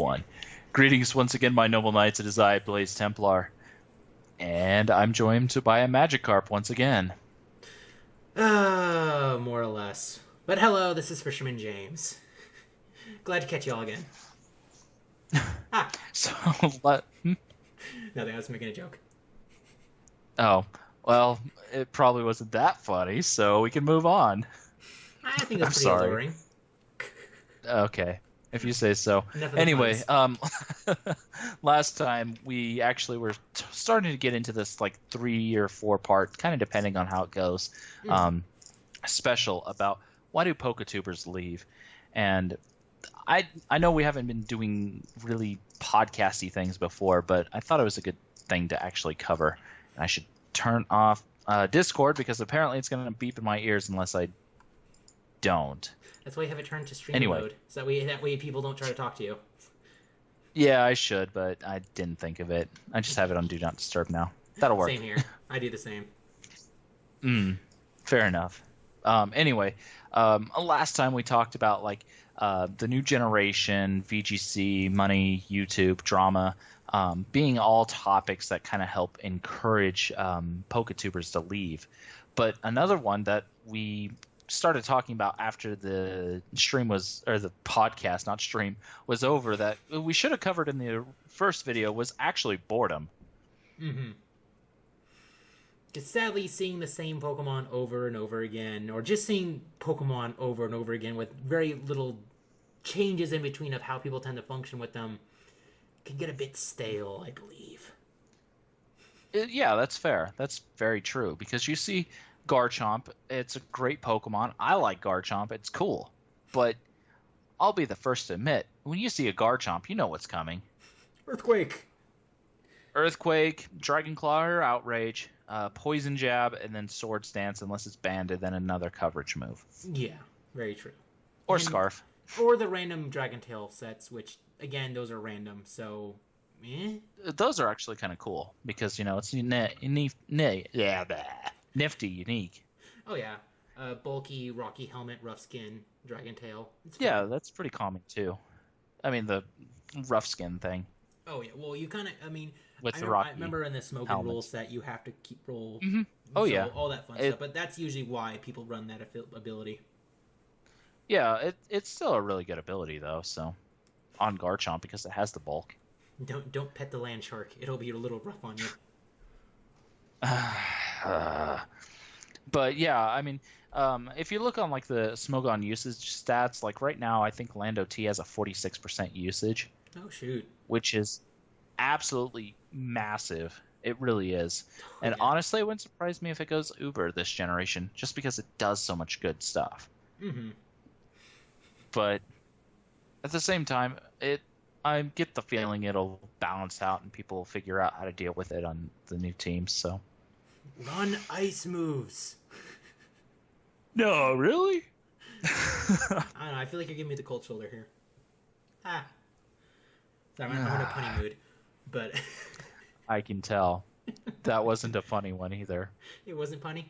one. Greetings once again, my noble knights. It is I, Blaze Templar, and I'm joined by a Magikarp once again. More or less. But hello, this is Fisherman James. Glad to catch you all again. So, Nothing, I was making a joke. Oh, well, it probably wasn't that funny, so we can move on. I think it's pretty sorry. alluring. Okay, if you say so. Enough of the Anyway, puns. last time we actually were starting to get into this like 3 or 4 part, kind of depending on how it goes, special about why do Poketubers leave, and I know we haven't been doing really podcasty things before, but I thought it was a good thing to actually cover. And I should turn off Discord because apparently it's going to beep in my ears unless I don't. That's why you have it turned to stream mode. So that way people don't try to talk to you. Yeah, I should, but I didn't think of it. I just have it on Do Not Disturb now. That'll work. Same here. I do the same. Fair enough. Anyway, last time we talked about like the new generation, VGC, money, YouTube, drama, being all topics that kind of help encourage Poketubers to leave. But another one that we started talking about after the stream was, or the podcast, not stream, was over, that we should have covered in the first video was actually boredom. Because sadly, seeing the same Pokemon over and over again, or just seeing Pokemon over and over again with very little changes in between of how people tend to function with them, can get a bit stale, I believe. Yeah, that's fair. That's very true. Because you see Garchomp, it's a great Pokemon. I like Garchomp. It's cool. But I'll be the first to admit, when you see a Garchomp, you know what's coming. Earthquake, Dragon Claw or Outrage, Poison Jab, and then Swords Dance unless it's banned, and then another coverage move. Yeah, very true. Or Scarf. Or the random Dragon Tail sets, which, again, those are random, so... Those are actually kind of cool, because, you know, it's nifty, unique. Oh, yeah. Bulky, rocky helmet, rough skin, Dragon Tail. Yeah, that's pretty common, too. I mean, the rough skin thing. Oh, yeah. Well, you kind of, I mean... With the rocky I remember in the smoking rules that you have to keep roll. Oh, so, yeah. All that fun stuff, but that's usually why people run that ability. Yeah, it's still a really good ability, though, so... On Garchomp, because it has the bulk. Don't pet the land shark. It'll be a little rough on you. But yeah, I mean, if you look on like the Smogon usage stats, like right now, I think Lando T has a 46% usage. Oh shoot! Which is absolutely massive. It really is. And honestly, it wouldn't surprise me if it goes Uber this generation, just because it does so much good stuff. But at the same time, I get the feeling it'll balance out and people will figure out how to deal with it on the new teams. So run ice moves. No, really? I don't know. I feel like you're giving me the cold shoulder here. Sorry, I'm in a punny mood, but I can tell that wasn't a funny one either. It wasn't punny.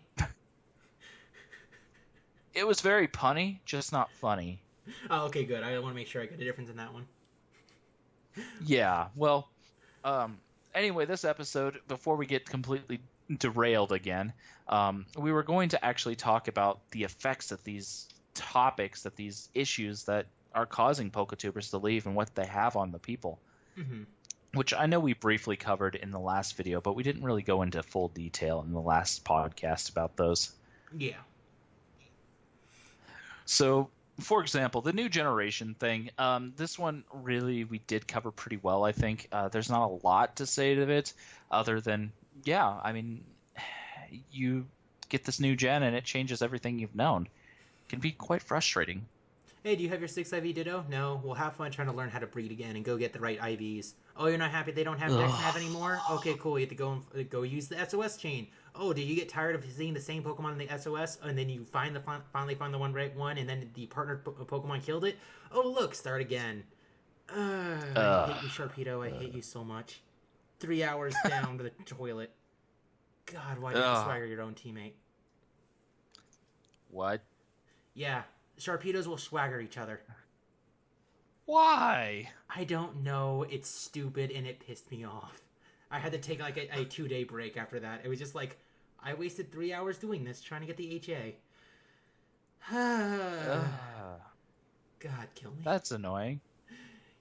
It was very punny, just not funny. Oh, okay, good. I want to make sure I get a difference in that one. Yeah, well, anyway, this episode, before we get completely derailed again, we were going to actually talk about the effects that these topics, that these issues that are causing Poketubers to leave and what they have on the people. Which I know we briefly covered in the last video, but we didn't really go into full detail in the last podcast about those. Yeah. So... For example, the new generation thing, this one really we did cover pretty well, I think. There's not a lot to say to it other than, yeah, I mean, you get this new gen and it changes everything you've known. It can be quite frustrating. Hey, do you have your 6IV Ditto? No? Well, have fun trying to learn how to breed again and go get the right IVs. Oh, you're not happy they don't have Dex anymore? Okay, cool. You have to go use the SOS chain. Oh, do you get tired of seeing the same Pokemon in the SOS, and then you finally find the one right one, and then the partnered Pokemon killed it? Oh, look, start again. I hate you, Sharpedo. I hate you so much. 3 hours down to the toilet. God, why did you swagger your own teammate? What? Yeah, Sharpedos will swagger each other. Why? I don't know. It's stupid and it pissed me off. I had to take like a 2-day break after that. It was just like, I wasted 3 hours doing this, trying to get the HA. God, kill me. That's annoying.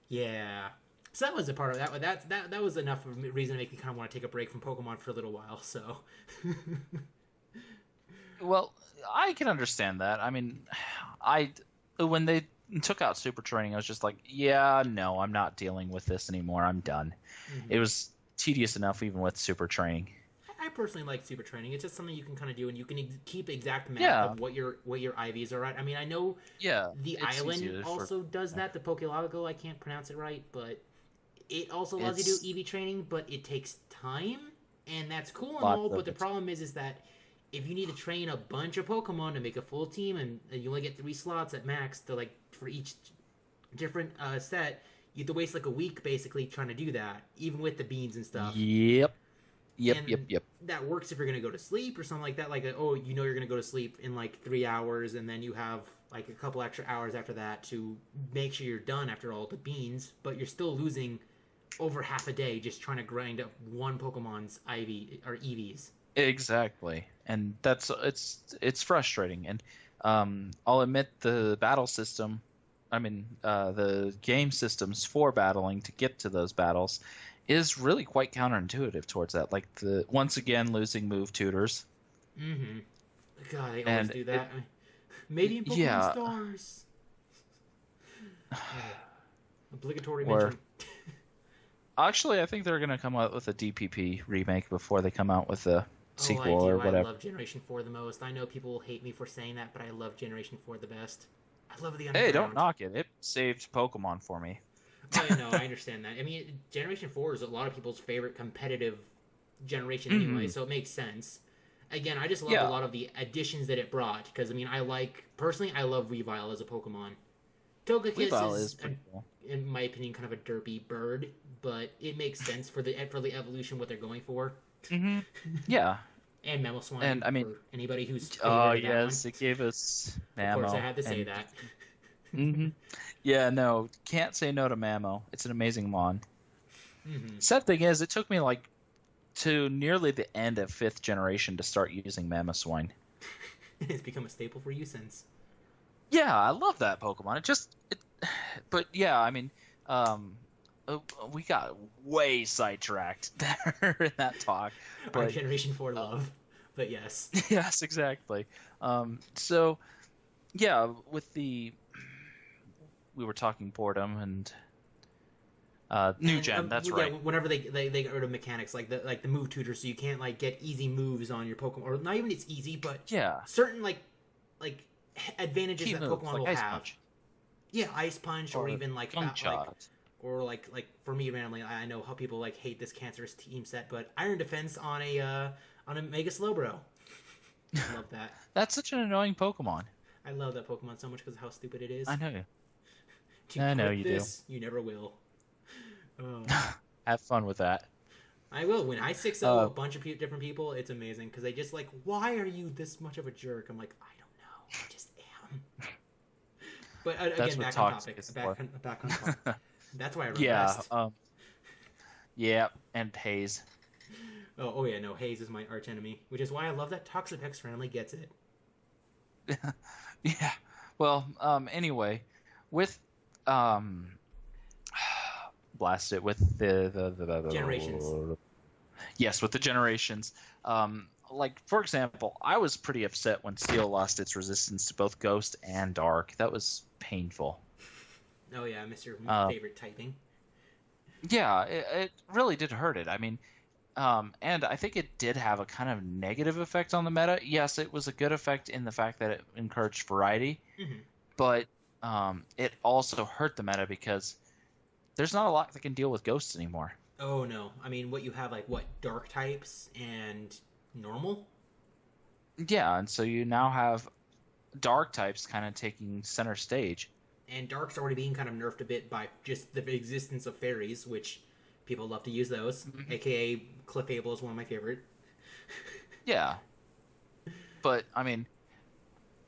Yeah. So that was a part of that. That was enough of a reason to make me kind of want to take a break from Pokemon for a little while. So. Well, I can understand that. I mean, when they took out Super Training, I was just like, yeah, no, I'm not dealing with this anymore. I'm done. Mm-hmm. It was tedious enough even with Super Training. I personally like Super Training. It's just something you can kind of do, and you can keep exact map of what your IVs are at. I mean, I know the island also does that. The Pokelago, I can't pronounce it right, but it also allows you to do EV training, but it takes time, and that's cool and all. But the problem is that if you need to train a bunch of Pokemon to make a full team, and you only get 3 slots at max to for each different set, you have to waste like a week basically trying to do that, even with the beans and stuff. Yep. That works if you're gonna go to sleep or something like that. Like, you're gonna go to sleep in like 3 hours, and then you have like a couple extra hours after that to make sure you're done after all the beans. But you're still losing over half a day just trying to grind up one Pokemon's IV or EVs. Exactly, and it's frustrating. And I'll admit the battle system, the game systems for battling to get to those battles is really quite counterintuitive towards that. Like once again losing move tutors. Mm-hmm. God, they always do that. Maybe in Pokemon Stars. Obligatory mention. Actually, I think they're going to come out with a DPP remake before they come out with a sequel or whatever. I love Generation 4 the most. I know people will hate me for saying that, but I love Generation 4 the best. I love the underground. Hey, don't knock it. It saved Pokemon for me. I know, I understand that. I mean, Generation 4 is a lot of people's favorite competitive generation anyway, so it makes sense. Again, I just love a lot of the additions that it brought, because, I love Weavile as a Pokemon. Togekiss is pretty cool. In my opinion, kind of a derpy bird, but it makes sense for the evolution, what they're going for. Mm-hmm. Yeah. And Mamoswine, and for anybody who's... Oh, yes, it gave us Mamo. Of course, I had to say that. Mm-hmm. Yeah, no, can't say no to Mamo. It's an amazing mon. Mm-hmm. Sad thing is, it took me to nearly the end of 5th generation to start using Mamoswine. It's become a staple for you since. Yeah, I love that Pokemon. But yeah, we got way sidetracked there in that talk. Our Generation 4 love, but yes. Yes, exactly. So, yeah, we were talking boredom and new gen. That's right. Whenever they get rid of mechanics like the move tutor, so you can't get easy moves on your Pokemon, or not even it's easy, but certain like advantages that Pokemon will have. Punch. Yeah, Ice Punch, or even or for me randomly, I know how people hate this cancerous team set, but Iron Defense on a Mega Slowbro. I love that. That's such an annoying Pokemon. I love that Pokemon so much because of how stupid it is. I know you. I know you do. You never will. Oh. Have fun with that. I will. When I 6-0 a bunch of different people, it's amazing because they just why are you this much of a jerk? I'm like, I don't know. I just am. But again, back on topic. Back on topic. That's why I regressed. Yeah, and Haze. Oh yeah, no, Haze is my arch enemy, which is why I love that Toxapex randomly gets it. Yeah. Well, anyway, with blast it with the generations. Yes, with the generations. For example, I was pretty upset when Steel lost its resistance to both Ghost and Dark. That was painful. Oh yeah, I miss your favorite typing. Yeah, it really did hurt it. And I think it did have a kind of negative effect on the meta. Yes, it was a good effect in the fact that it encouraged variety, but it also hurt the meta because there's not a lot that can deal with Ghosts anymore. Oh no, what you have Dark types and normal? Yeah, and so you now have Dark types kind of taking center stage. And Dark's already being kind of nerfed a bit by just the existence of fairies, which people love to use those. AKA Clefable is one of my favorite. Yeah. But,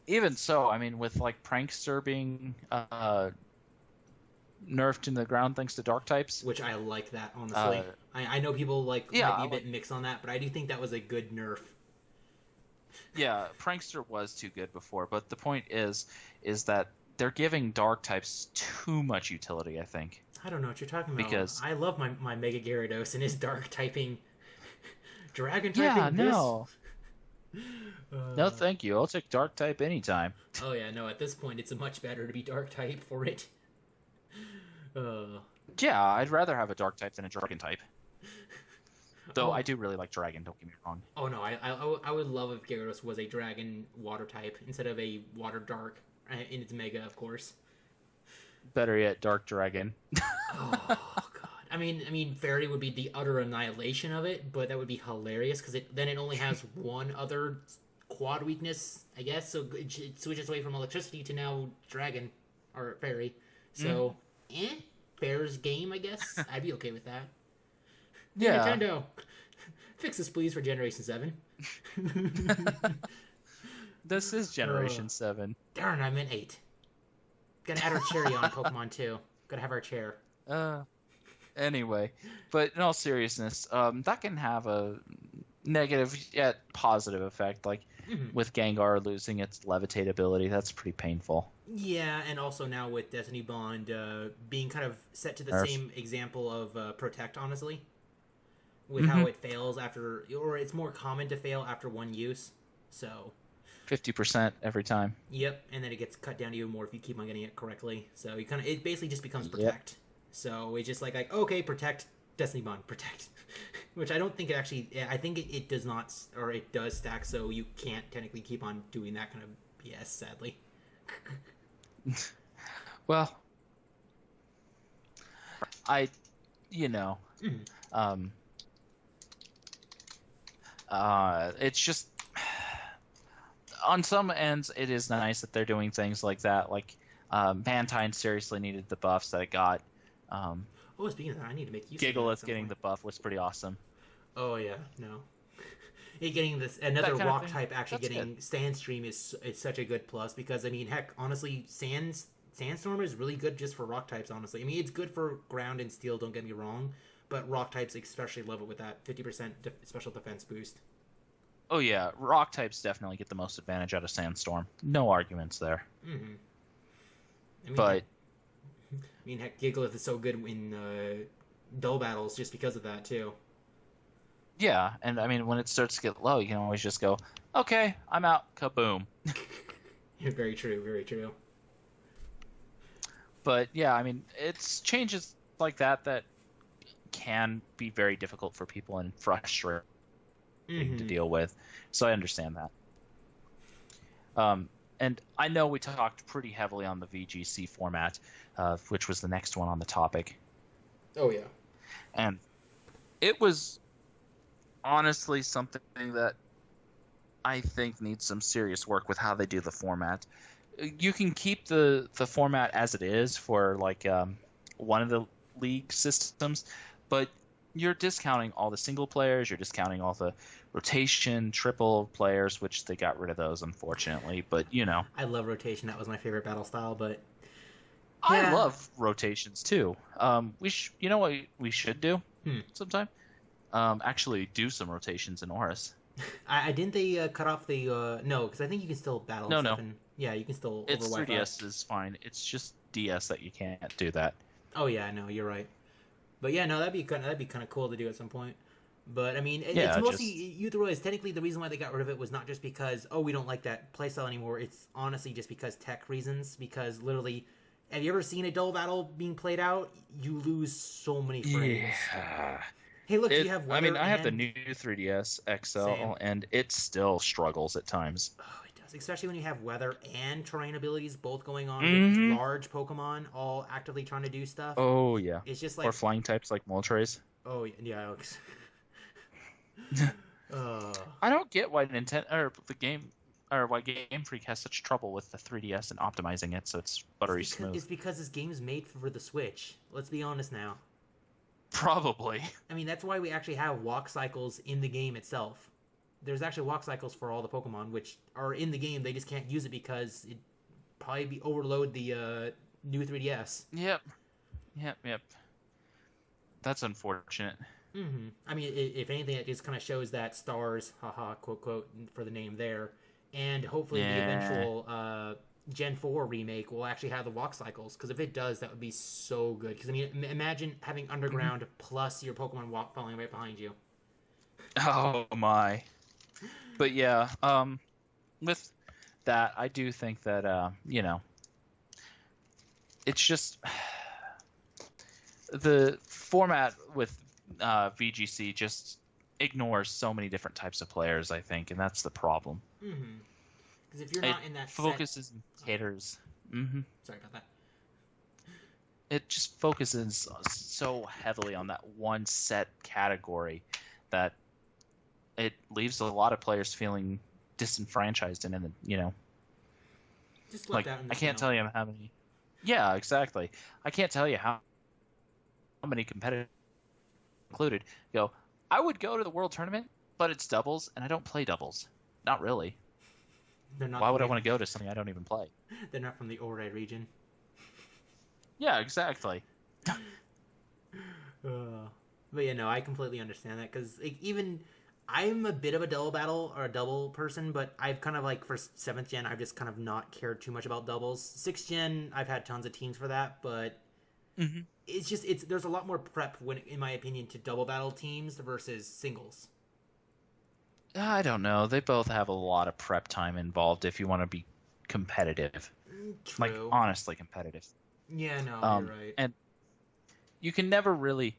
even so, with Prankster being nerfed in the ground thanks to dark types. Which I like that, honestly. I know people might be a bit mixed on that, but I do think that was a good nerf. Yeah, Prankster was too good before, but the point is that they're giving dark types too much utility, I think. I don't know what you're talking about. Because I love my Mega Gyarados and his dark typing. Dragon typing? Yeah, no. No, thank you. I'll take dark type anytime. Oh yeah, no, at this point it's much better to be dark type for it. Yeah, I'd rather have a dark type than a dragon type. Though I do really like dragon, don't get me wrong. Oh no, I would love if Gyarados was a dragon water type instead of a water dark in its mega, of course. Better yet, dark dragon. Oh god. I mean, fairy would be the utter annihilation of it, but that would be hilarious because then it only has one other quad weakness, I guess. So it switches away from electricity to now dragon or fairy. So, fair's game, I guess. I'd be okay with that. Yeah. Hey, Nintendo, fix this please for Generation 7. This is Generation 7. Darn, I meant 8. Gotta add our cherry on Pokemon too. Gotta have our chair. Anyway, but in all seriousness, that can have a negative yet positive effect. Like with Gengar losing its levitate ability, that's pretty painful. Yeah, and also now with Destiny Bond being kind of set to the same example of Protect, honestly. With how it fails after, or it's more common to fail after one use. So 50% every time. Yep, and then it gets cut down even more if you keep on getting it correctly. So you it basically just becomes Protect. Yep. So it's just like okay, Protect, Destiny Bond, Protect. Which I don't think it actually, I think it does not, or it does stack, so you can't technically keep on doing that kind of BS, sadly. Well, it's just, on some ends, it is nice that they're doing things like that. Like, Mantine seriously needed the buffs that it got. Speaking of that, I need to make use Gigalith getting the buff was pretty awesome. Oh, yeah, no. Getting another rock type actually getting Sandstream is such a good plus because, I mean, heck, honestly, Sandstorm is really good just for rock types, honestly. I mean, it's good for ground and steel, don't get me wrong, but rock types especially love it with that 50% special defense boost. Oh, yeah, rock types definitely get the most advantage out of Sandstorm. No arguments there. Mm-hmm. I mean, heck, Gigalith is so good in dull battles just because of that, too. Yeah, and I mean, when it starts to get low, you can always just go, okay, I'm out, kaboom. Very true, very true. But, yeah, I mean, it's changes like that can be very difficult for people and frustrating to deal with. So I understand that. And I know we talked pretty heavily on the VGC format, which was the next one on the topic. Oh, yeah. And it was honestly something that I think needs some serious work with how they do the format. You can keep the format as it is for, like, one of the league systems, but you're discounting all the single players, you're discounting all the rotation, triple players, which they got rid of those, unfortunately, but, I love rotation. That was my favorite battle style, but... Yeah. I love rotations, too. You know what we should do sometime? Actually do some rotations in Oris. Didn't they cut off the... no, because I think you can still battle stuff. No. Yeah, you can still it's over Wi-Fi. 3DS is fine. It's just DS that you can't do that. Oh, yeah, no, you're right. But yeah, no, that'd be kind of cool to do at some point. But I mean, it's mostly Youth Royals. Technically, the reason why they got rid of it was not just because we don't like that playstyle anymore. It's honestly just because tech reasons. Because literally, have you ever seen a dull battle being played out? You lose so many frames. Yeah. Hey, look, you have. I mean, I have the new 3DS XL, and it still struggles at times. Oh, it does, especially when you have weather and terrain abilities both going on with large Pokemon all actively trying to do stuff. Oh yeah, it's just like or flying types like Moltres. Oh yeah, Alex. I don't get why why Game Freak has such trouble with the 3DS and optimizing it so it's buttery smooth. It's because this game is made for the Switch. Let's be honest now. Probably. I mean, that's why we actually have walk cycles in the game itself. There's actually walk cycles for all the Pokemon, which are in the game. They just can't use it because it'd probably overload the new 3DS. Yep. Yep. That's unfortunate. Mm-hmm. I mean, if anything, it just kind of shows that stars, haha, quote, quote, for the name there. And hopefully the eventual Gen 4 remake will actually have the walk cycles. Because if it does, that would be so good. Because, I mean, imagine having Underground plus your Pokemon walk following right behind you. Oh, my. But, yeah, with that, I do think that, it's just... The format with VGC just ignores so many different types of players, I think, and that's the problem. Mm-hmm. Because if you're not in that focuses and caters. Mm-hmm. Sorry about that. It just focuses so heavily on that one set category that it leaves a lot of players feeling disenfranchised and just left out in the I can't tell you how many. Yeah, exactly. I can't tell you how many competitors included go, I would go to the world tournament, but it's doubles, and I don't play doubles. Not really. Why would I want to go to something I don't even play? They're not from the Ori region. Yeah, exactly. But yeah, no, I completely understand that, because even I'm a bit of a double person, but I've kind of for 7th gen, I've just kind of not cared too much about doubles. 6th gen, I've had tons of teams for that, but it's just there's a lot more prep in my opinion, to double battle teams versus singles. I don't know. They both have a lot of prep time involved if you want to be competitive. True. Honestly competitive. Yeah, no, you're right. And you can never really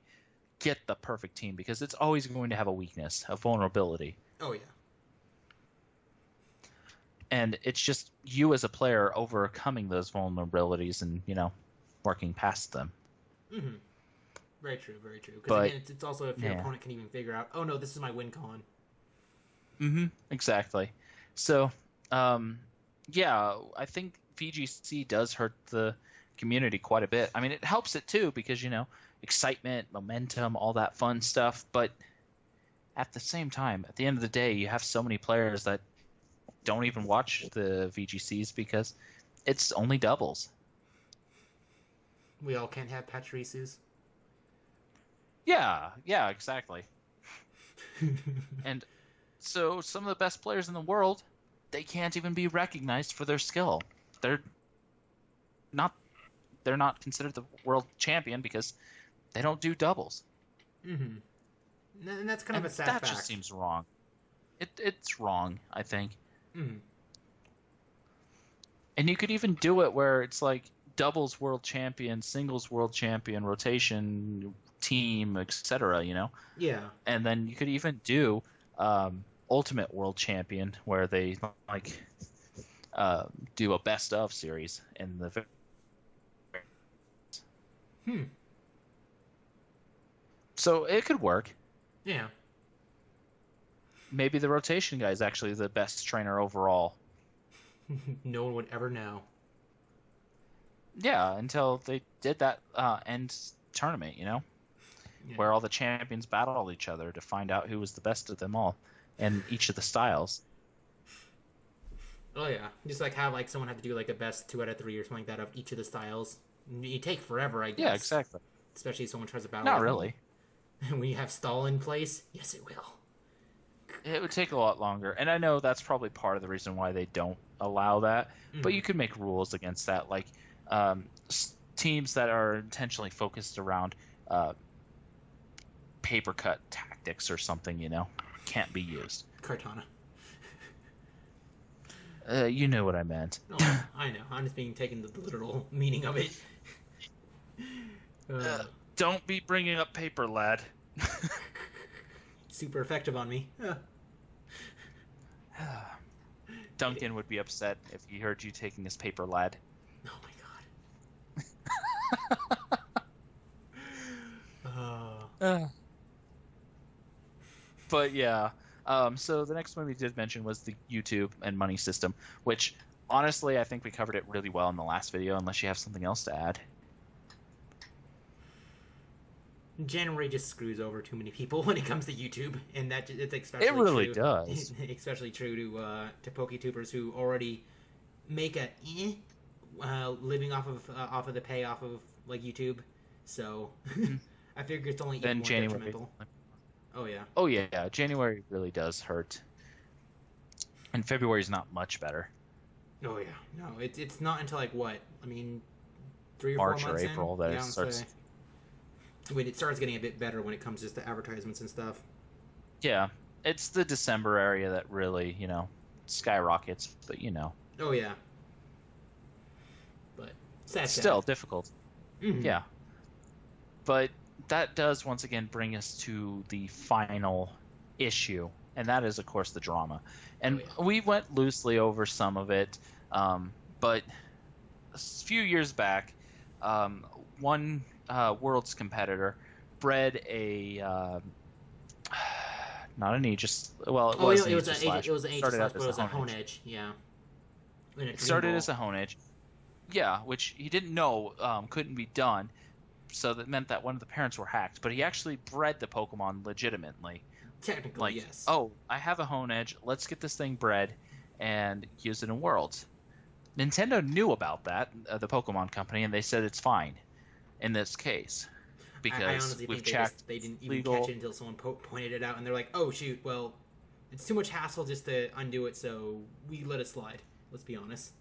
get the perfect team because it's always going to have a weakness, a vulnerability. Oh, yeah. And it's just you as a player overcoming those vulnerabilities and, working past them. Mm-hmm. Very true, very true. Because again, it's also if your opponent can even figure out, oh no, this is my win con. Mm-hmm. Exactly. So, I think VGC does hurt the community quite a bit. I mean, it helps it too because, excitement, momentum, all that fun stuff. But at the same time, at the end of the day, you have so many players that don't even watch the VGCs because it's only doubles. We all can't have Pachirisus. Yeah, exactly. And so some of the best players in the world, they can't even be recognized for their skill. They're not considered the world champion because they don't do doubles. Mm-hmm. And that's kind of a sad fact. That just seems wrong. It's wrong, I think. Mm-hmm. And you could even do it where it's like doubles world champion, singles world champion, rotation team, etc. Yeah. And then you could even do ultimate world champion where they do a best of series in the. So it could work. Yeah. Maybe the rotation guy is actually the best trainer overall. No one would ever know. Yeah, until they did that end tournament, where all the champions battled each other to find out who was the best of them all in each of the styles. Oh yeah, just have someone have to do a best 2 out of 3 or something like that of each of the styles. You take forever, I guess. Yeah, exactly. Especially if someone tries to battle. Not really. When you have stall in place, yes, it will. It would take a lot longer, and I know that's probably part of the reason why they don't allow that. But you could make rules against that, teams that are intentionally focused around paper cut tactics or something, can't be used. Cartana. You know what I meant. Oh, I know. I'm just being taken the literal meaning of it. Don't be bringing up paper, lad. Super effective on me. Duncan would be upset if he heard you taking his paper, lad. Oh my god. But yeah. So the next one we did mention was the YouTube and money system, which honestly I think we covered it really well in the last video, unless you have something else to add. January just screws over too many people when it comes to YouTube, and it's especially it really true, does. Especially true to Poketubers who already make a living off of the payoff of YouTube. So I figure it's only even Then more January. detrimental. Oh yeah. Oh yeah, January really does hurt, and February is not much better. Oh yeah. No, it's not until like what? I mean, 3 or 4 March or months April in. that Yeah, it starts. when it starts getting a bit better when it comes just to advertisements and stuff. Yeah, it's the December area that really, skyrockets. But Oh yeah. But sad. still difficult. Mm-hmm. Yeah, but that does once again bring us to the final issue, and that is, of course, the drama. And we went loosely over some of it, but a few years back, one World's competitor bred a not an Aegis. Well, it was an Aegis Slash. It was an Aegis Started Slash, out but as it was a a Hone Hone Edge. Edge. Yeah. It started as a Hone Edge. Yeah, which he didn't know couldn't be done. So that meant that one of the parents were hacked. But he actually bred the Pokemon legitimately. Technically, yes. Oh, I have a Hone Edge. Let's get this thing bred and use it in Worlds. Nintendo knew about that, the Pokemon company, and they said it's fine in this case. Because I honestly we've think checked. they didn't even catch it until someone pointed it out, and they're like, "Oh shoot, well, it's too much hassle just to undo it, so we let it slide." Let's be honest.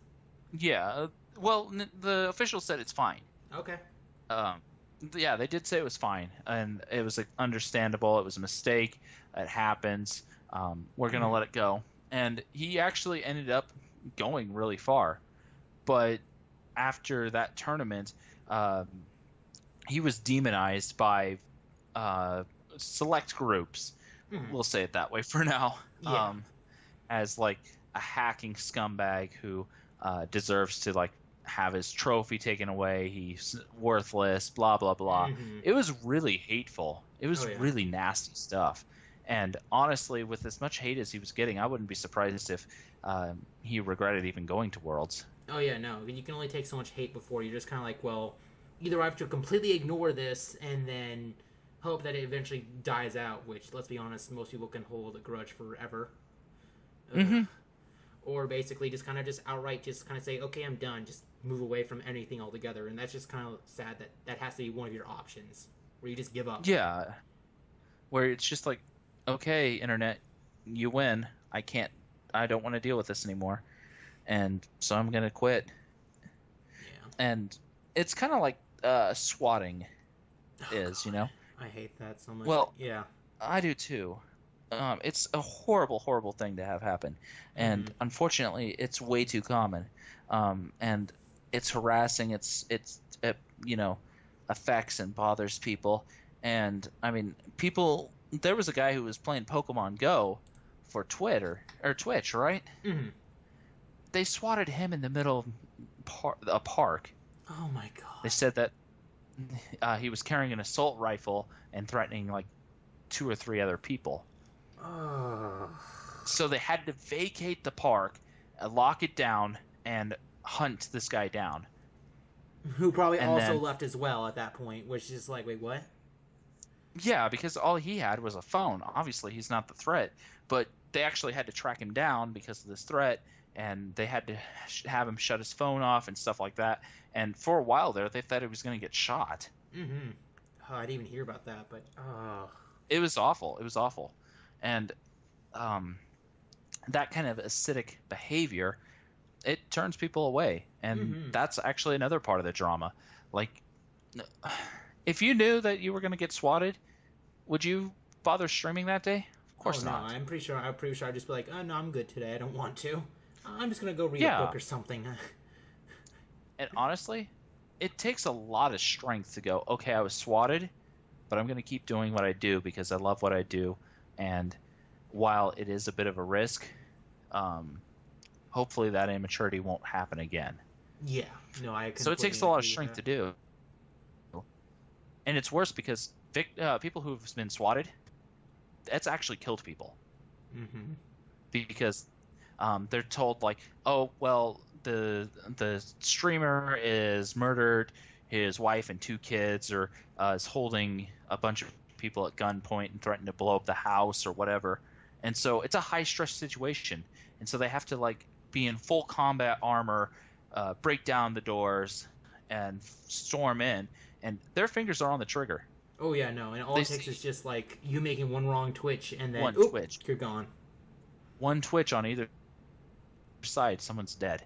Yeah, well, the officials said it's fine. Okay. Yeah, they did say it was fine, and it was understandable. It was a mistake. It happens. We're gonna let it go. And he actually ended up going really far, but after that tournament, he was demonized by select groups. We'll say it that way for now. Yeah. As like a hacking scumbag who deserves to have his trophy taken away. He's worthless. Blah blah blah. It was really hateful. It was really nasty stuff. And honestly, with as much hate as he was getting, I wouldn't be surprised if he regretted even going to Worlds. Oh yeah, no. You can only take so much hate before you're just kind of like, well, either I have to completely ignore this and then hope that it eventually dies out, which, let's be honest, most people can hold a grudge forever. Or basically just outright say, okay, I'm done. Just move away from anything altogether. And that's just kind of sad that has to be one of your options, where you just give up. Yeah. Where it's just like, okay, internet, you win. I don't want to deal with this anymore. And so I'm going to quit. Yeah. And it's kind of like swatting is, I hate that so much. Well, yeah. I do too. It's a horrible, horrible thing to have happen. And unfortunately, it's way too common. And it's harassing. It affects and bothers people. And, I mean, there was a guy who was playing Pokemon Go for Twitch, right? Mm-hmm. They swatted him in the middle of a park. Oh my god. They said that he was carrying an assault rifle and threatening 2 or 3 other people. Oh. So they had to vacate the park, lock it down, and hunt this guy down. Who probably also left as well at that point, which is like, wait, what? Yeah, because all he had was a phone. Obviously, he's not the threat, but they actually had to track him down because of this threat, and they had to have him shut his phone off and stuff like that. And for a while there, they thought he was going to get shot. Mm-hmm. Oh, I didn't even hear about that, but it was awful. It was awful, and that kind of acidic behavior, it turns people away, and that's actually another part of the drama. If you knew that you were going to get swatted, would you bother streaming that day? Of course not. I'm pretty sure I'd just be like, oh no, I'm good today. I don't want to. I'm just gonna go read a book or something. And honestly, it takes a lot of strength to go, okay, I was swatted, but I'm going to keep doing what I do because I love what I do. And while it is a bit of a risk, hopefully that immaturity won't happen again. Yeah. No, so it takes a lot of strength to do. And it's worse because people who've been swatted, that's actually killed people. Mm-hmm. Because they're told oh, well, the streamer is murdered his wife and 2 kids, or is holding a bunch of people at gunpoint and threatening to blow up the house or whatever. And so it's a high stress situation. And so they have to be in full combat armor, break down the doors and storm in. and their fingers are on the trigger. Oh yeah, no, and all it takes is just like you making one wrong twitch, and then twitch, you're gone. One twitch on either side, someone's dead.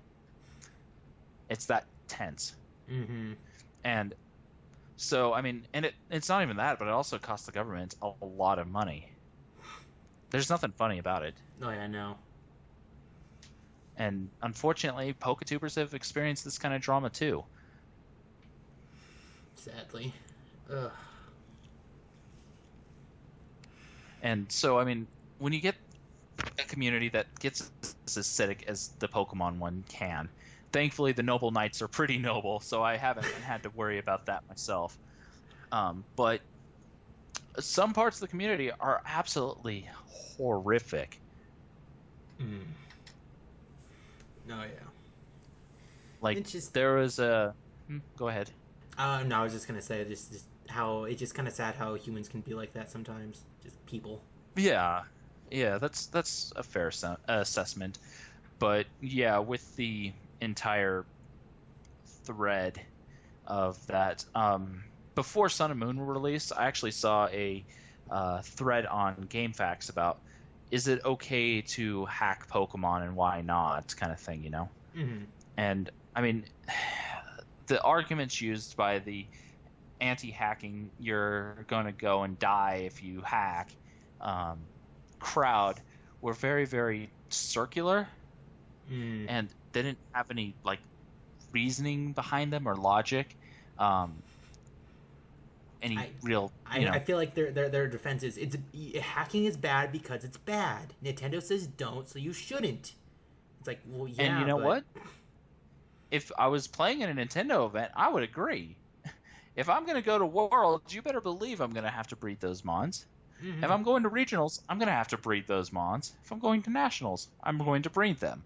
It's that tense. Mm-hmm. And so, I mean, and it's not even that, but it also costs the government a lot of money. There's nothing funny about it. Oh yeah, no. And unfortunately, Poketubers have experienced this kind of drama too. Sadly. Ugh. And so, I mean, when you get a community that gets as acidic as the Pokemon one can, thankfully the Noble Knights are pretty noble, so I haven't had to worry about that myself. But some parts of the community are absolutely horrific. Mm. Oh, yeah. Like, there was a... Go ahead. No, I was just going to say, just how it's just kind of sad how humans can be like that sometimes. Just people. Yeah, that's a fair assessment. But yeah, with the entire thread of that, before Sun and Moon were released, I actually saw a thread on GameFAQs about, is it okay to hack Pokemon and why not, kind of thing, you know? Mm-hmm. And I mean, the arguments used by the anti-hacking, you're going to go and die if you hack, crowd were very, very circular, and they didn't have any like reasoning behind them or logic. I feel like their defense is hacking is bad because it's bad. Nintendo says don't, so you shouldn't. It's like, well, yeah. And you know what? If I was playing in a Nintendo event, I would agree. If I'm going to go to Worlds, you better believe I'm going to have to breed those mons. Mm-hmm. If I'm going to regionals, I'm going to have to breed those mons. If I'm going to nationals, I'm going to breed them.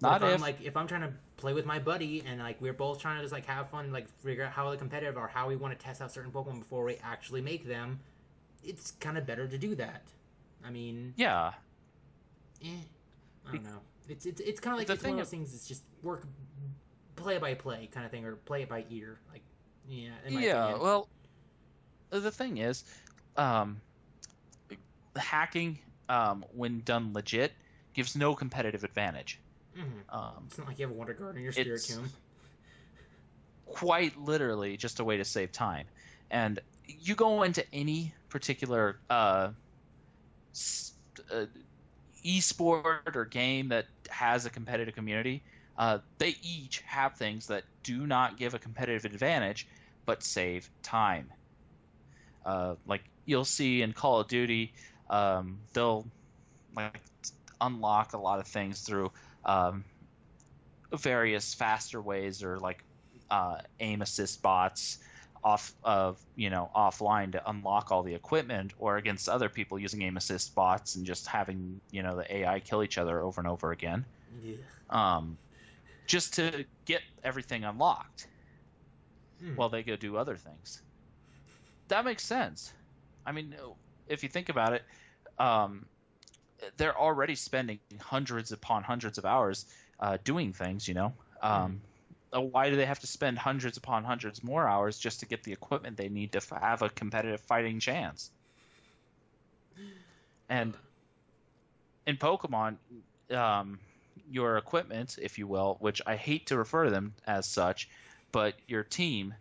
If I'm trying to play with my buddy and like we're both trying to just like have fun, like figure out how the competitive or how we want to test out certain Pokemon before we actually make them, it's kind of better to do that. I mean, yeah. I don't know. It's kind of like it's one of those things. It's just work play by play kind of thing, or play it by ear. Like, yeah. Yeah. Well, the thing is, hacking, when done legit, gives no competitive advantage. Mm-hmm. It's not like you have a Wonder Guard in your Spirit Tomb. Quite literally just a way to save time. And you go into any particular esport or game that has a competitive community, they each have things that do not give a competitive advantage but save time. Like you'll see in Call of Duty, they'll like unlock a lot of things through various faster ways, or like aim assist bots offline to unlock all the equipment, or against other people using aim assist bots and just having the AI kill each other over and over again. Yeah. Just to get everything unlocked while they go do other things. That makes sense. I mean, if you think about it, they're already spending hundreds upon hundreds of hours doing things, why do they have to spend hundreds upon hundreds more hours just to get the equipment they need to have a competitive fighting chance? And in Pokemon, your equipment, if you will, which I hate to refer to them as such, but your team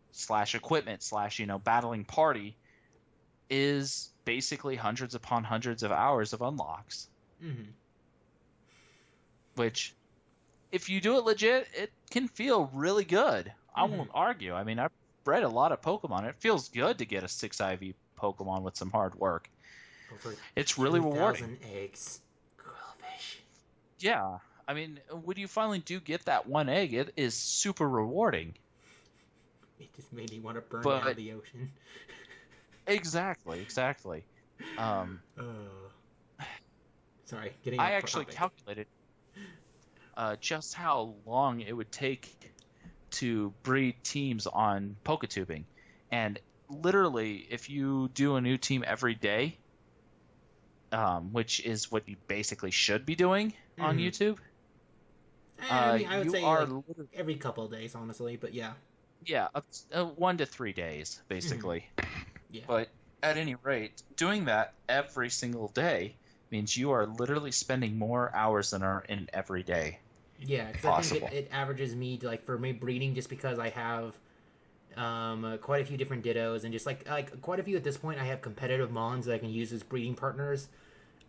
/ equipment / battling party is basically hundreds upon hundreds of hours of unlocks. Mm-hmm. Which, if you do it legit, it can feel really good. I won't argue. I mean, I've bred a lot of Pokemon. It feels good to get a 6 IV Pokemon with some hard work. It's really rewarding. Eggs. Grillfish. Yeah. I mean, when you finally do get that one egg, it is super rewarding. It just made me want to burn out the ocean. Exactly. Sorry. I actually calculated just how long it would take to breed teams on Poketubing. And literally, if you do a new team every day, which is what you basically should be doing on YouTube. I would say every couple of days, honestly, but yeah. Yeah, 1 to 3 days, basically. Yeah. But at any rate, doing that every single day means you are literally spending more hours than are in every day Yeah, because I think possible. it averages me to, like, for me breeding, just because I have quite a few different dittos, and just like quite a few at this point. I have competitive mons that I can use as breeding partners.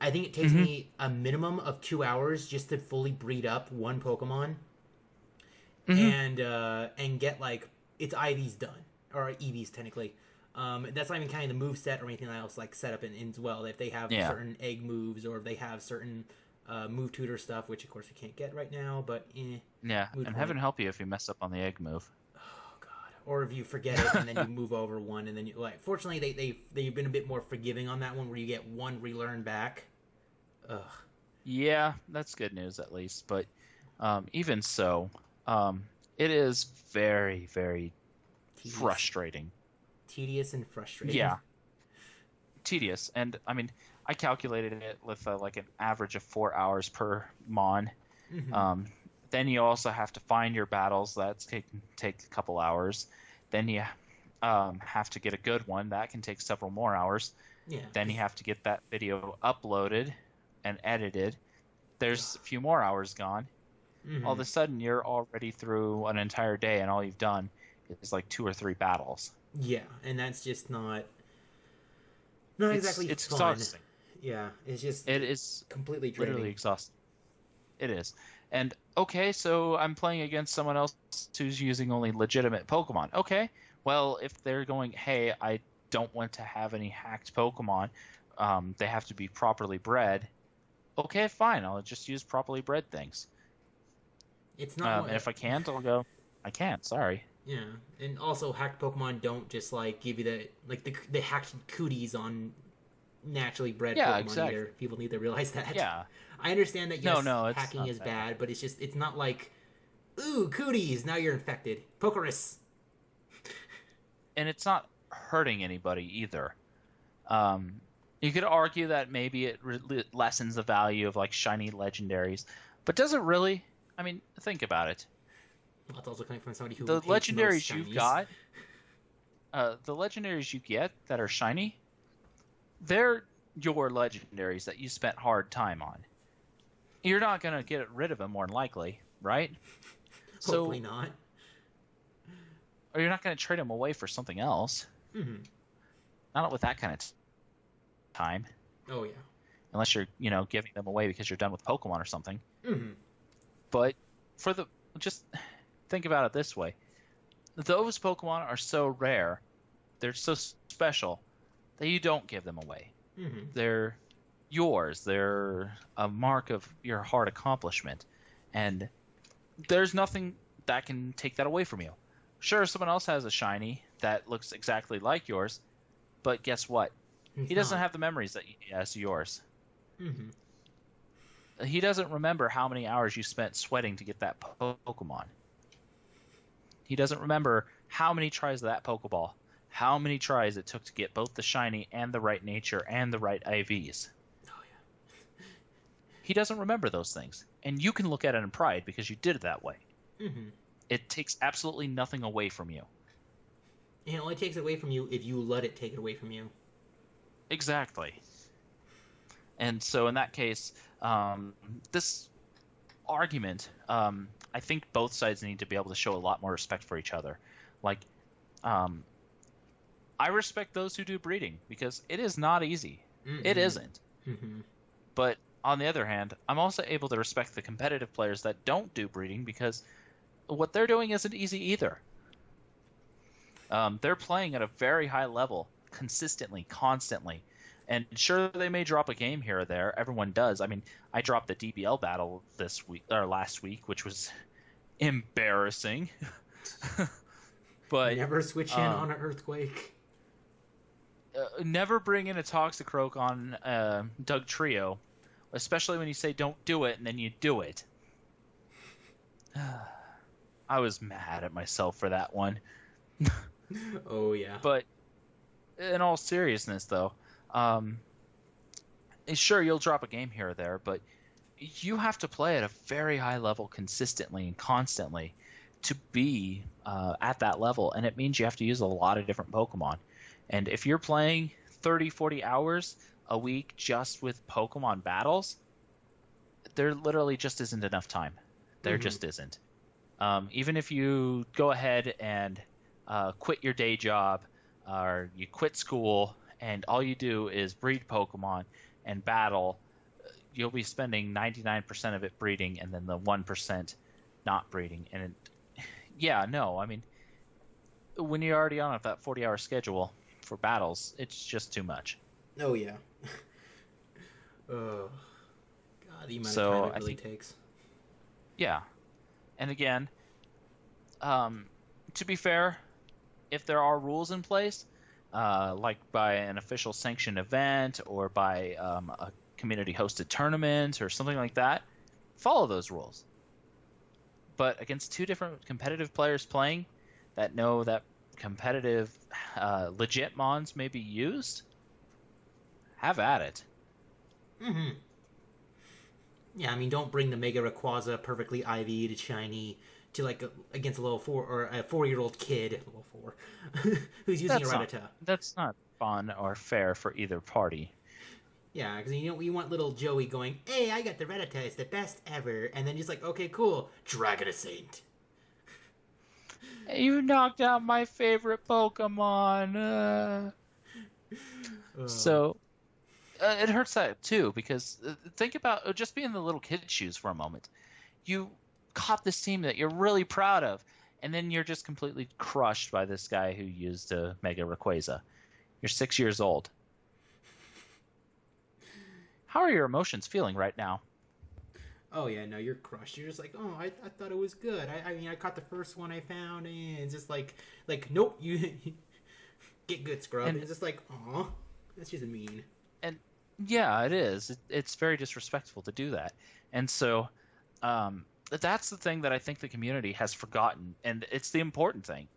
I think it takes Mm-hmm. me a minimum of 2 hours just to fully breed up one Pokemon, Mm-hmm. and get like its IVs done, or EVs technically. That's not even kind of the move set or anything else like set up in as well. If they have Yeah. certain egg moves, or if they have certain move tutor stuff, which of course we can't get right now, but Yeah, moot and point. heaven help you if you mess up on the egg move. Oh god. Or if you forget it and then you move over one, and then you like. Fortunately, they've been a bit more forgiving on that one, where you get one relearn back. Ugh. Yeah, that's good news at least. But even so, it is very, very Tedious. frustrating. Tedious and frustrating. Yeah, tedious. And I mean, I calculated it with like an average of 4 hours per mon. Mm-hmm. Then you also have to find your battles. That's take a couple hours. Then you have to get a good one. That can take several more hours. Yeah. Then you have to get that video uploaded and edited. There's a few more hours gone. Mm-hmm. All of a sudden, you're already through an entire day, and all you've done is like 2 or 3 battles. Yeah, and that's just not exactly It's fun. exhausting. Yeah, it is completely draining. literally exhausting. It is. And okay, so I'm playing against someone else who's using only legitimate Pokemon. Okay, well, if they're going, hey, I don't want to have any hacked Pokemon, they have to be properly bred. Okay, fine, I'll just use properly bred things. It's not. And if I can't, I'll go, I can't, sorry. Yeah, and also hacked Pokemon don't just like give you the hacked cooties on naturally bred Pokemon exactly. either. People need to realize that. Yeah. I understand that yes, it's hacking is bad. bad, but it's not like, ooh, cooties, now you're infected. Pokerus. And it's not hurting anybody either. You could argue that maybe it lessens the value of like shiny legendaries, but does it really? I mean, think about it. Well, that's also coming from somebody who The hates legendaries most you've shinies. got, the legendaries you get that are shiny, they're your legendaries that you spent hard time on. You're not going to get rid of them more than likely, right? Hopefully not. Or you're not going to trade them away for something else. Mm-hmm. Not with that kind of time. Oh, yeah. Unless you're, giving them away because you're done with Pokemon or something. Mm-hmm. But just think about it this way. Those Pokemon are so rare, they're so special, that you don't give them away. Mm-hmm. They're yours. They're a mark of your hard accomplishment. And there's nothing that can take that away from you. Sure, someone else has a shiny that looks exactly like yours, but guess what? He doesn't have the memories that as yours. Mm-hmm. He doesn't remember how many hours you spent sweating to get that Pokemon. He doesn't remember how many tries of that Pokeball, how many tries it took to get both the shiny and the right nature and the right IVs. Oh, yeah. He doesn't remember those things. And you can look at it in pride because you did it that way. Mm-hmm. It takes absolutely nothing away from you. And it only takes it away from you if you let it take it away from you. Exactly. And so in that case, this argument, I think both sides need to be able to show a lot more respect for each other. Like, I respect those who do breeding because it is not easy. Mm-hmm. It isn't. Mm-hmm. But on the other hand, I'm also able to respect the competitive players that don't do breeding because what they're doing isn't easy either. They're playing at a very high level, consistently, constantly. And sure, they may drop a game here or there. Everyone does. I mean, I dropped the DBL battle this week or last week, which was embarrassing. But never switch in on an earthquake. Never bring in a Toxicroak on Doug Trio, especially when you say don't do it and then you do it. I was mad at myself for that one. Oh yeah. But in all seriousness, though, sure, you'll drop a game here or there, but you have to play at a very high level consistently and constantly to be at that level, and it means you have to use a lot of different Pokemon. And if you're playing 30, 40 hours a week just with Pokemon battles, there literally just isn't enough time. There just isn't. Even if you go ahead and quit your day job, or you quit school, and all you do is breed Pokemon and battle, you'll be spending 99% of it breeding, and then the 1% not breeding. And I mean, when you're already on that 40-hour schedule for battles, it's just too much. Oh yeah. Oh God, the amount of time it really takes. Yeah, and again, to be fair, if there are rules in place, like by an official sanctioned event or by a community-hosted tournament or something like that, follow those rules. But against two different competitive players playing that know that competitive legit mons may be used, have at it. Mm-hmm. Yeah, I mean, don't bring the Mega Rayquaza perfectly IV'd shiny to against a little 4-year-old kid, level 4, who's using a Rattata. That's not fun or fair for either party. Yeah, because we want little Joey going, "Hey, I got the Rattata, it's the best ever," and then just okay, cool, Dragon Saint. You knocked out my favorite Pokemon. So it hurts that too, because think about just being the little kid's shoes for a moment. You caught this team that you're really proud of, and then you're just completely crushed by this guy who used a Mega Rayquaza. You're 6 years old. How are your emotions feeling right now? Oh yeah, no, you're crushed. You're just oh, I thought it was good. I mean, I caught the first one I found, and it's just nope, you get good, scrub. And it's just aw, that's just mean. And yeah, it is. It's very disrespectful to do that. And so that's the thing that I think the community has forgotten, and it's the important thing,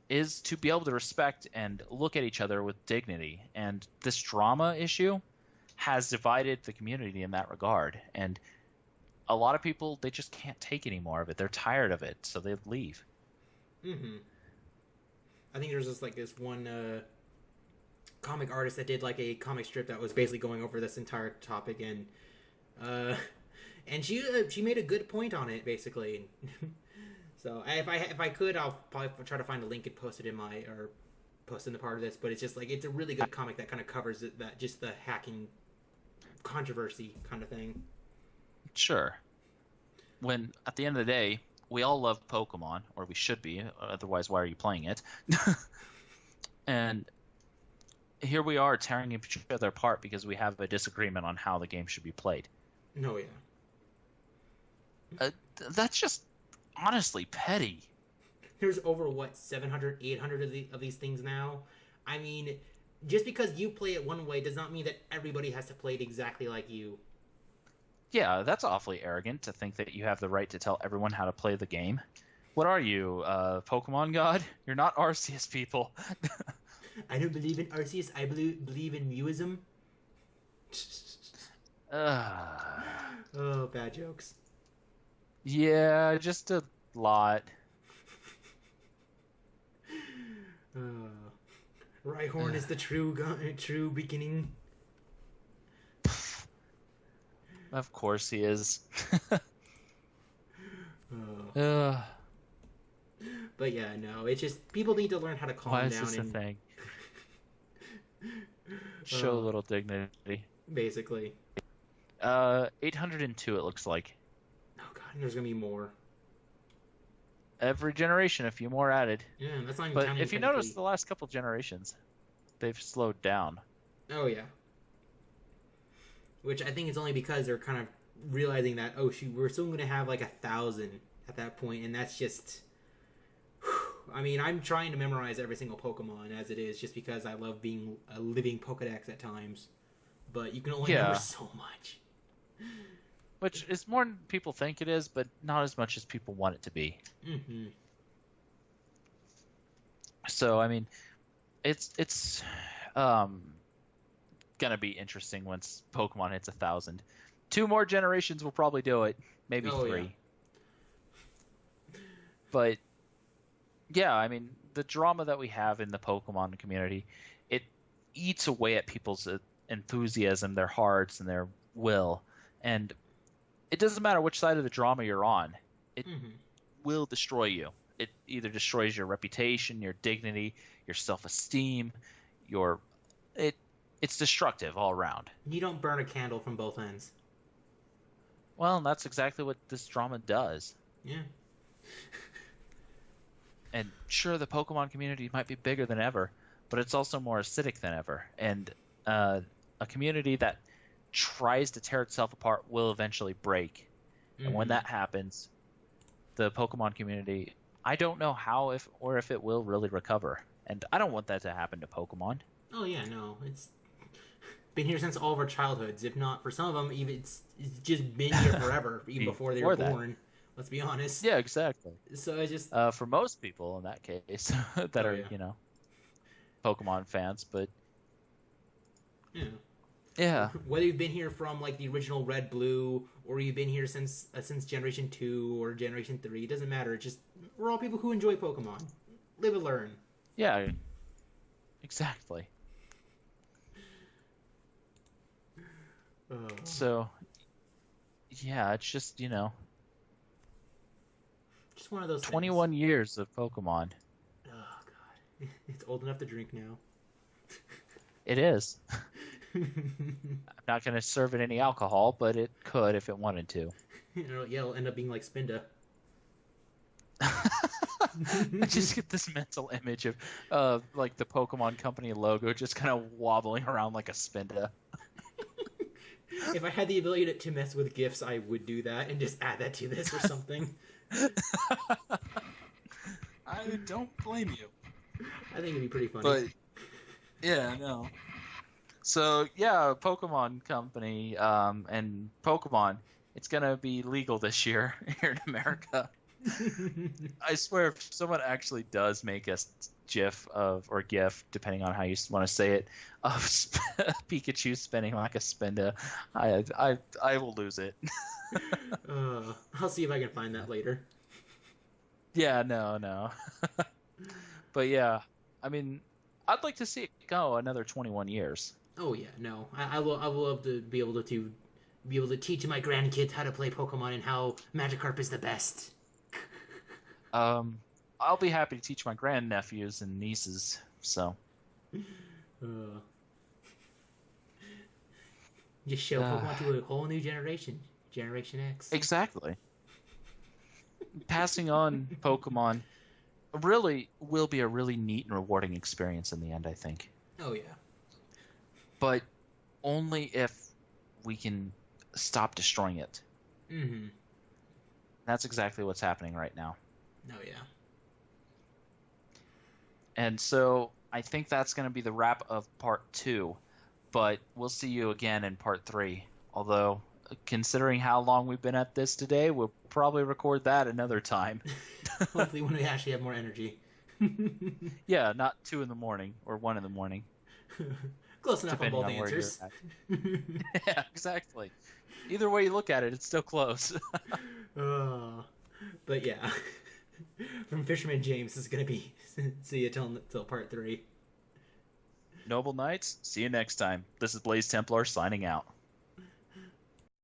is to be able to respect and look at each other with dignity. And this drama issue has divided the community in that regard. And a lot of people, they just can't take any more of it. They're tired of it, so they leave. Mm-hmm. I think there's this one comic artist that did a comic strip that was basically going over this entire topic, and she made a good point on it, basically. So if I could, I'll probably try to find a link and post it in post in the part of this. But it's just it's a really good comic that kind of covers that just the hacking controversy kind of thing. Sure. When at the end of the day, we all love Pokemon, or we should be. Otherwise, why are you playing it? And here we are tearing each other apart because we have a disagreement on how the game should be played. No, yeah. That's just honestly petty. There's over 700, 800 of these things now. I mean, just because you play it one way does not mean that everybody has to play it exactly like you. Yeah, that's awfully arrogant to think that you have the right to tell everyone how to play the game. What are you, Pokemon God? You're not Arceus, people. I don't believe in Arceus. I believe in Muism. Oh, bad jokes. Yeah, just a lot. Rhyhorn is the true beginning. Of course he is. But yeah, no, it's just people need to learn how to calm down. Why is this a thing? Show a little dignity. Basically. 802 it looks like. Oh god, there's gonna be more. Every generation, a few more added. Yeah, that's not even But if you notice, the last couple generations, they've slowed down. Oh yeah. Which I think is only because they're kind of realizing that, oh shoot, we're still going to have 1,000 at that point, and that's just... I mean, I'm trying to memorize every single Pokemon as it is, just because I love being a living Pokedex at times. But you can only remember so much. Which is more than people think it is, but not as much as people want it to be. Mm-hmm. So, I mean, it's gonna be interesting once Pokemon hits 1,000. 2 more generations will probably do it, maybe 3. Yeah. But Yeah, I mean, the drama that we have in the Pokemon community, it eats away at people's enthusiasm, their hearts, and their will. And it doesn't matter which side of the drama you're on, it Hmm. will destroy you. It either destroys your reputation, your dignity, your self-esteem, your it it's destructive all around. You don't burn a candle from both ends. Well, that's exactly what this drama does. Yeah. And sure, the Pokemon community might be bigger than ever, but it's also more acidic than ever. And a community that tries to tear itself apart will eventually break. And when Hmm. that happens, the Pokemon community, I don't know how if it will really recover. And I don't want that to happen to Pokemon. Oh yeah, no, it's been here since all of our childhoods. If not for some of them, even it's just been here forever, even before they were Before that. born. Let's be honest. Yeah, exactly. So I just For most people in that case that Oh, are, yeah. Pokemon fans, but yeah. yeah. Whether you've been here from like the original Red Blue, or you've been here since Generation 2 or Generation 3, it doesn't matter. It's just we're all people who enjoy Pokemon. Live and learn. Yeah, exactly. Uh, So, yeah, it's just, just one of those 21 years of Pokemon. things. Oh god. It's old enough to drink now. It is. Not going to serve it any alcohol, but it could if it wanted to. Yeah, it'll end up being like Spinda. I just get this mental image of like the Pokemon Company logo just kind of wobbling around like a Spinda. If I had the ability to mess with GIFs, I would do that and just add that to this or something. I don't blame you. I think it'd be pretty funny. But yeah, no. So yeah, Pokemon Company and Pokemon, it's gonna be legal this year here in America. I swear, if someone actually does make a GIF or GIF, depending on how you want to say it, of Pikachu spinning like a Spinda, I will lose it. I'll see if I can find that later. Yeah, no. But yeah, I mean, I'd like to see it go another 21 years. Oh yeah, no, I will love to be able to teach my grandkids how to play Pokemon and how Magikarp is the best. I'll be happy to teach my grandnephews and nieces. So Just show Pokemon to a whole new generation, Generation X. exactly. Passing on Pokemon really will be a really neat and rewarding experience in the end, I think. Oh yeah. But only if we can stop destroying it. Mm-hmm. That's exactly what's happening right now. Oh yeah. And so I think that's going to be the wrap of part 2. But we'll see you again in part 3. Although, considering how long we've been at this today, we'll probably record that another time. Hopefully when we actually have more energy. Yeah, not 2 in the morning or 1 in the morning. Close enough on Depending both on where answers. you're at. Yeah, exactly. Either way you look at it, it's still close. But yeah. From Fisherman James, this is going to be see you till part 3. Noble Knights, see you next time. This is Blaze Templar signing out.